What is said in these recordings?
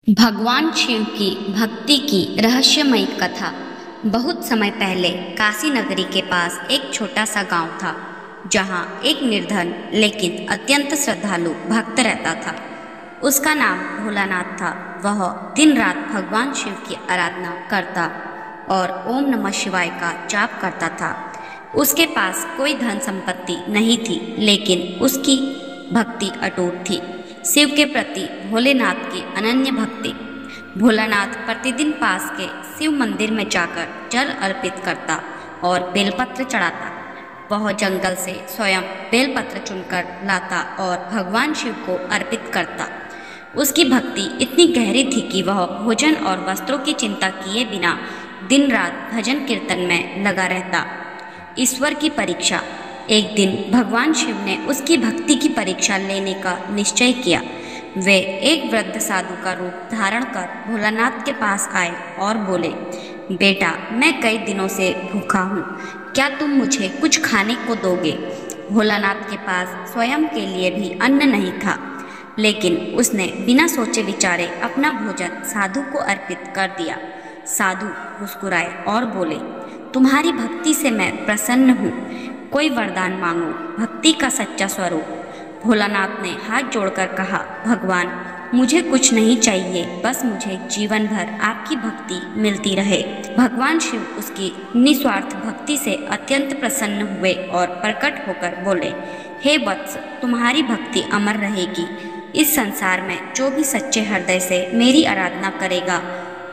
भगवान शिव की भक्ति की रहस्यमयी कथा। बहुत समय पहले काशी नगरी के पास एक छोटा सा गांव था, जहां एक निर्धन लेकिन अत्यंत श्रद्धालु भक्त रहता था। उसका नाम भोलानाथ था। वह दिन रात भगवान शिव की आराधना करता और ओम नमः शिवाय का जाप करता था। उसके पास कोई धन संपत्ति नहीं थी, लेकिन उसकी भक्ति अटूट थी। शिव के प्रति भोलेनाथ की अनन्य भक्ति। भोलानाथ प्रतिदिन पास के शिव मंदिर में जाकर जल अर्पित करता और बेलपत्र चढ़ाता। वह जंगल से स्वयं बेलपत्र चुनकर लाता और भगवान शिव को अर्पित करता। उसकी भक्ति इतनी गहरी थी कि वह भोजन और वस्त्रों की चिंता किए बिना दिन रात भजन कीर्तन में लगा रहता। ईश्वर की परीक्षा। एक दिन भगवान शिव ने उसकी भक्ति की परीक्षा लेने का निश्चय किया। वे एक वृद्ध साधु का रूप धारण कर भोलानाथ के पास आए और बोले, बेटा, मैं कई दिनों से भूखा हूँ, क्या तुम मुझे कुछ खाने को दोगे? भोलानाथ के पास स्वयं के लिए भी अन्न नहीं था, लेकिन उसने बिना सोचे विचारे अपना भोजन साधु को अर्पित कर दिया। साधु मुस्कुराए और बोले, तुम्हारी भक्ति से मैं प्रसन्न हूँ, कोई वरदान मांगो, भक्ति का सच्चा स्वरूप। भोलानाथ ने हाथ जोड़कर कहा, भगवान, मुझे कुछ नहीं चाहिए, बस मुझे जीवन भर आपकी भक्ति मिलती रहे। भगवान शिव उसकी निस्वार्थ भक्ति से अत्यंत प्रसन्न हुए और प्रकट होकर बोले, हे वत्स, तुम्हारी भक्ति अमर रहेगी। इस संसार में जो भी सच्चे हृदय से मेरी आराधना करेगा,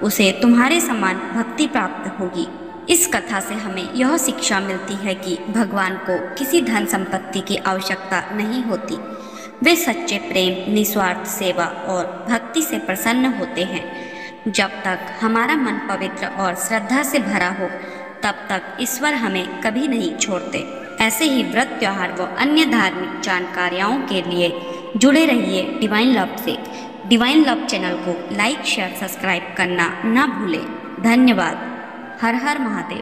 उसे तुम्हारे समान भक्ति प्राप्त होगी। इस कथा से हमें यह शिक्षा मिलती है कि भगवान को किसी धन संपत्ति की आवश्यकता नहीं होती। वे सच्चे प्रेम, निस्वार्थ सेवा और भक्ति से प्रसन्न होते हैं। जब तक हमारा मन पवित्र और श्रद्धा से भरा हो, तब तक ईश्वर हमें कभी नहीं छोड़ते। ऐसे ही व्रत, त्योहार व अन्य धार्मिक जानकारियों के लिए जुड़े रहिए डिवाइन लव से। डिवाइन लव चैनल को लाइक, शेयर, सब्सक्राइब करना ना भूलें। धन्यवाद। हर हर महादेव।